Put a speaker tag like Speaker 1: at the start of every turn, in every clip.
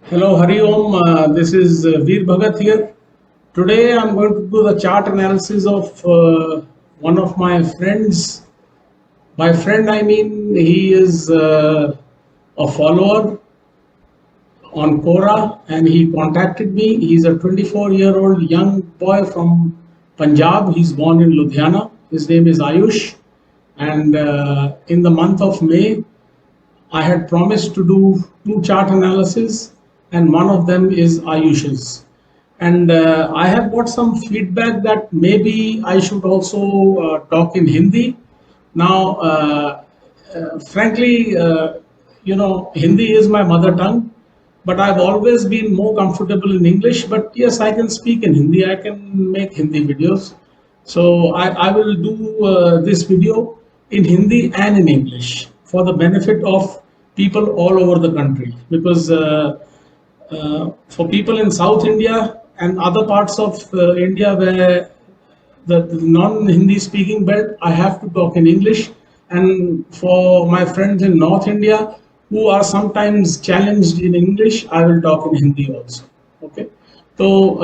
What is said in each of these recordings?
Speaker 1: Hello, Hari Om. This is Veer Bhagat here. Today I'm going to do the chart analysis of one of my friends. By friend, I mean he is a follower on Quora and he contacted me. He's a 24-year-old young boy from Punjab. He's born in Ludhiana. His name is Ayush. And in the month of May, I had promised to do two chart analysis, and one of them is Ayush's. And I have got some feedback that maybe I should also talk in Hindi. Now, frankly, Hindi is my mother tongue, but I've always been more comfortable in English. But yes, I can speak in Hindi. I can make Hindi videos. So I will do this video in Hindi and in English for the benefit of people all over the country. Because for people in South India and other parts of India where the non-Hindi speaking belt, I have to talk in English. And for my friends in North India who are sometimes challenged in English, I will talk in Hindi also. Okay. So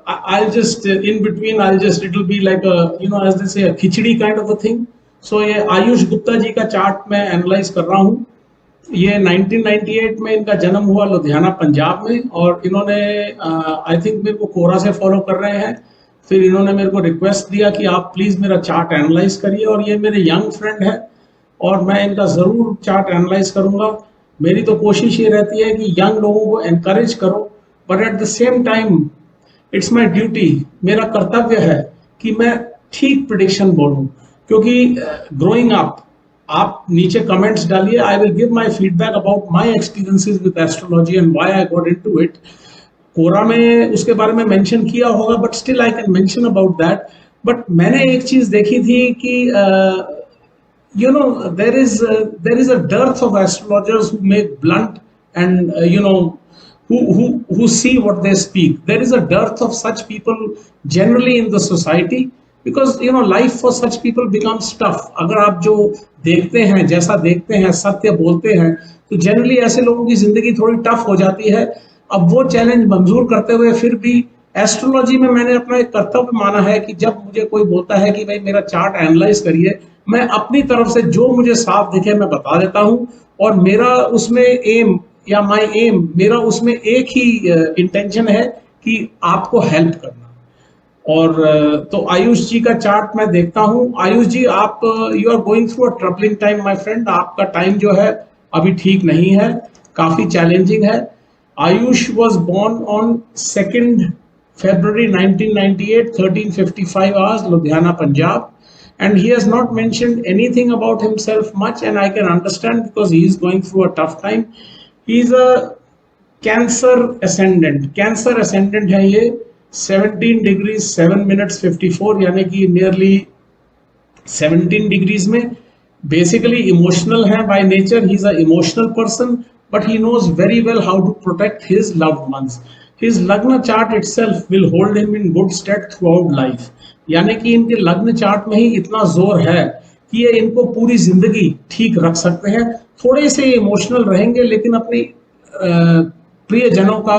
Speaker 1: I'll just in between, it'll be like a, as they say, a khichdi kind of a thing. So ये आयुष गुप्ता जी का chart मैं analyse कर रहा हूँ. ये 1998 में इनका जन्म हुआ लुधियाना पंजाब में, और इन्होंने आई थिंक मेरे को कोरा से फॉलो कर रहे हैं. फिर इन्होंने मेरे को रिक्वेस्ट दिया कि आप प्लीज मेरा चार्ट एनालाइज करिए, और ये मेरे यंग फ्रेंड है और मैं इनका जरूर चार्ट एनालाइज करूंगा. मेरी तो कोशिश ये रहती है कि यंग लोगों को एनकरेज करो, but at the same time it's my duty, मेरा कर्तव्य है कि मैं ठीक प्रिडिक्शन बोलूं. क्योंकि ग्रोइंग अप, आप नीचे कमेंट्स डालिए, I will give my feedback about my experiences with astrology and why I got into it. Quora में उसके बारे में मेंशन किया होगा, but still I can mention about that. But मैंने एक चीज देखी थी कि there is a dearth of astrologers who make blunt and who see what they speak. There is a dearth of such people generally in the society, because life for such people becomes tough. अगर आप जो देखते हैं, जैसा देखते हैं, सत्य बोलते हैं, तो जनरली ऐसे लोगों की जिंदगी थोड़ी टफ हो जाती है. अब वो चैलेंज मंजूर करते हुए फिर भी एस्ट्रोलॉजी में मैंने अपना एक कर्तव्य माना है कि जब मुझे कोई बोलता है कि भाई मेरा चार्ट एनालाइज करिए, मैं अपनी तरफ से जो मुझे साफ दिखे मैं बता देता हूं. और मेरा उसमें एम या माय एम, मेरा उसमें एक ही इंटेंशन है कि आपको हेल्प करना. और तो आयुष जी का चार्ट मैं देखता हूं. आयुष जी, आप you are going through a troubling time my friend. आपका टाइम जो है अभी ठीक नहीं है, काफी चैलेंजिंग है. Ayush was born on 2nd February 1998, 13:55 hours, Ludhiana, Punjab. And he has not mentioned anything about himself much, and I can understand because he is going through a tough time. He is a Cancer ascendant. Cancer ascendant है ये 17 degrees 7 minutes 54, यानी कि nearly 17 degrees में. Basically emotional है by nature. He is a emotional person, but he knows very well how to protect his loved ones. His लग्न chart itself will hold him in good stead throughout life. यानी कि इनके लग्न chart में ही इतना जोर है कि ये इनको पूरी जिंदगी ठीक रख सकते हैं. थोड़े से इमोशनल रहेंगे, लेकिन अपनी प्रियजनों का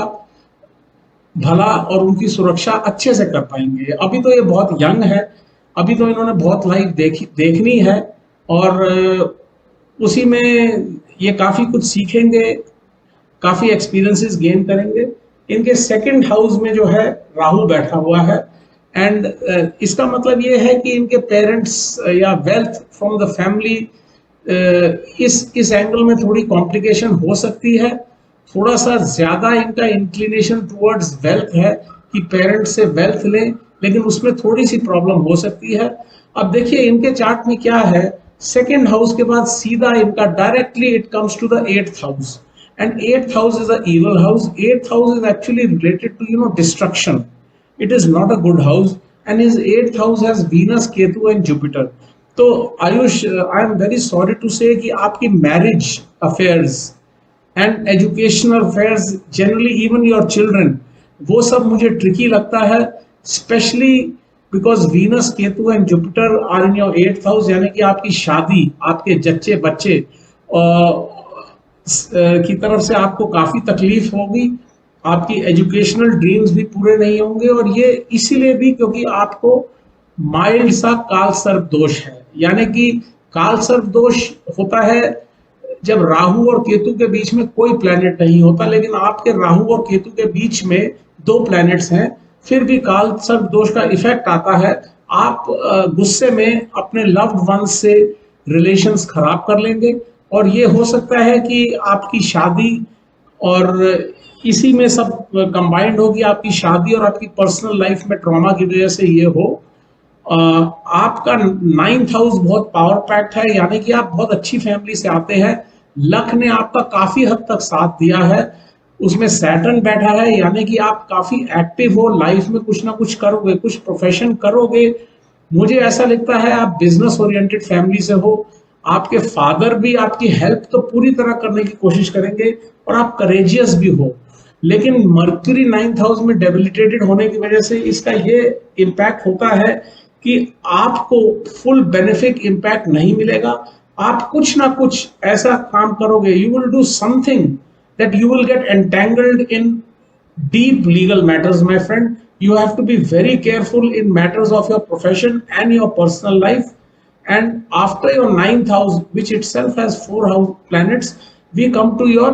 Speaker 1: भला और उनकी सुरक्षा अच्छे से कर पाएंगे. अभी तो ये बहुत यंग है, अभी तो इन्होंने बहुत लाइफ देखनी है, और उसी में ये काफी कुछ सीखेंगे, काफी एक्सपीरियंसेस गेन करेंगे. इनके सेकंड हाउस में जो है राहु बैठा हुआ है, एंड इसका मतलब ये है कि इनके पेरेंट्स या वेल्थ फ्रॉम द फैमिली, इस एंगल में थोड़ी कॉम्प्लिकेशन हो सकती है. थोड़ा सा ज्यादा इनका इंक्लिनेशन टुवर्ड्स वेल्थ है कि पेरेंट्स से वेल्थ लें, लेकिन उसमें थोड़ी सी प्रॉब्लम हो सकती है. अब देखिए इनके चार्ट में क्या है, सेकेंड हाउस के बाद सीधा इनका directly it comes to the 8th house, and 8th house is a evil house. 8th house is actually related to destruction. It is not a good house, and his 8th house has Venus, Ketu and Jupiter. तो Ayush, I am very sorry to say कि आपकी marriage affairs and educational affairs, generally even your children, वो सब मुझे tricky लगता है, especially because Venus, Ketu and Jupiter are in your 8th house. यानी कि आपकी शादी, आपके जच्चे बच्चे की तरफ से आपको काफी तकलीफ होगी, आपकी एजुकेशनल ड्रीम्स भी पूरे नहीं होंगे, और ये इसीलिए भी क्योंकि आपको माइल्ड सा काल सर्प दोष है। यानी कि काल सर्प दोष होता है जब राहु और केतु के बीच में कोई प्लैनेट नहीं होता, लेकिन आपके राहु और केतु के बीच में दो प्लैनेट्स हैं, फिर भी काल सर्प दोष का इफेक्ट आता है। आप गुस्से में अपने लव्ड वंस से रिलेशंस खराब कर लेंगे, और ये हो सकता है कि आपकी शादी, और इसी में सब कंबाइंड होगी, आपकी शादी और आपकी पर्सनल लाइफ में ट्रॉमा की वजह से ये हो। आपका 9th हाउस बहुत पावर पैक्ट है, यानी कि आप बहुत अच्छी फैमिली से आते हैं, लक ने आपका काफी हद तक साथ दिया है, उसमें सैटर्न बैठा है, यानी कि आप काफी एक्टिव हो, लाइफ में कुछ ना कुछ करोगे, कुछ प्रोफेशन करोगे। मुझे ऐसा लगता है आप बिजनेस ओरिएंटेड फैमिली से हो, आपके फादर भी आपकी हेल्प तो पूरी तरह करने की कोशिश करेंगे, और आप करेजियस भी हो। लेकिन मर्क्यूरी 9th हाउस में डेबिलिटेटेड होने की वजह से इसका ये इम्पैक्ट होता है कि आपको फुल बेनिफिट इम्पैक्ट नहीं मिलेगा। आप कुछ ना कुछ ऐसा काम करोगे, you will do something that you will get entangled in deep legal matters, my friend. You have to be very careful in matters of your profession and your personal life. And after your 9th house, which itself has 4 house planets, we come to your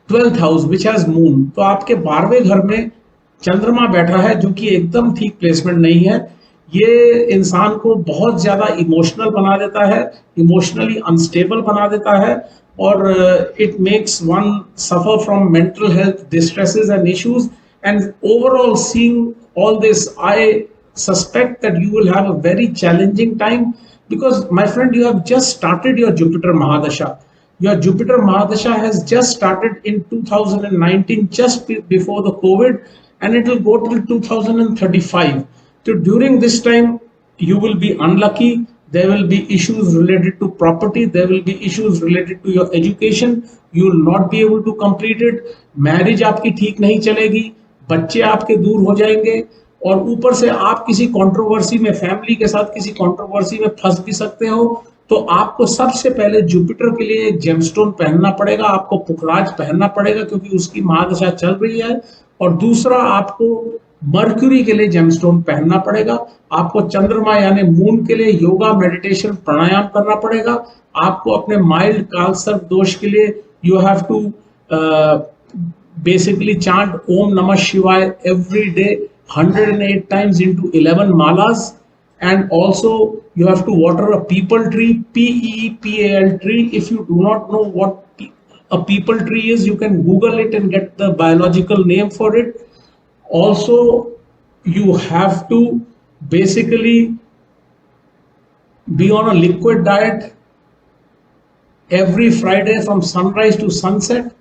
Speaker 1: 12th house which has moon. तो आपके 12वें घर में चंद्रमा बैठा है, जो कि एकदम ठीक प्लेसमेंट नहीं है। ये इंसान को बहुत ज्यादा इमोशनल बना देता है, इमोशनली अनस्टेबल बना देता है, और it makes one suffer from mental health distresses and issues. And overall seeing all this, I suspect that you will have a very challenging time, because my friend, you have just started your Jupiter Mahadasha. Your Jupiter Mahadasha has just started in 2019, just before the COVID, and it will go till 2035. So during this time, you will be unlucky. There will be issues related to property. There will be issues related to your education. You will not be able to complete it. Marriage आपकी ठीक नहीं चलेगी, बच्चे आपके दूर हो जाएंगे, और ऊपर से आप किसी कंट्रोवर्सी में, फैमिली के साथ किसी कंट्रोवर्सी में फंस भी सकते हो। तो आपको सबसे पहले जुपिटर के लिए एक जेमस्टोन पहनना पड़ेगा, आपको पुखराज पहनना पड़ेगा, क्योंकि उसकी महादशा चल रही है। और दूसरा, आपको मर्क्यूरी के लिए जेमस्टोन पहनना पड़ेगा, आपको चंद्रमा यानी मून के लिए योगा, मेडिटेशन, प्राणायाम करना पड़ेगा। आपको अपने माइल्ड कालसर्प दोष के लिए you have to basically chant Om Namah Shivaya every day 108 times into 11 malas. And also you have to water a peepal tree, P-E-P-A-L tree. If you do not know what a peepal tree is, you can Google it and get the biological name for it. Also, you have to basically be on a liquid diet every Friday from sunrise to sunset.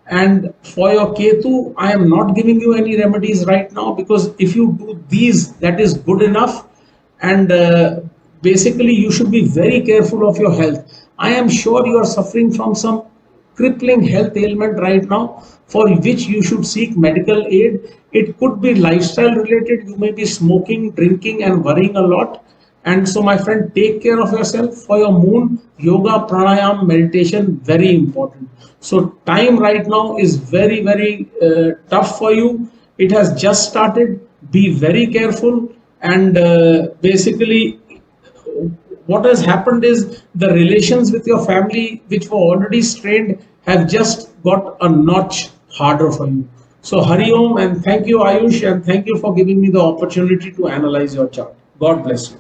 Speaker 1: And for your Ketu, I am not giving you any remedies right now, because if you do these, that is good enough. And basically, you should be very careful of your health. I am sure you are suffering from some crippling health ailment right now, for which you should seek medical aid. It could be lifestyle related. You may be smoking, drinking, and worrying a lot. And so, my friend, take care of yourself. For your moon, yoga, pranayam, meditation, very important. So time right now is very, very tough for you. It has just started. Be very careful. And basically, what has happened is the relations with your family, which were already strained, have just got a notch harder for you. So Hari Om, and thank you, Ayush, and thank you for giving me the opportunity to analyze your chart. God bless you.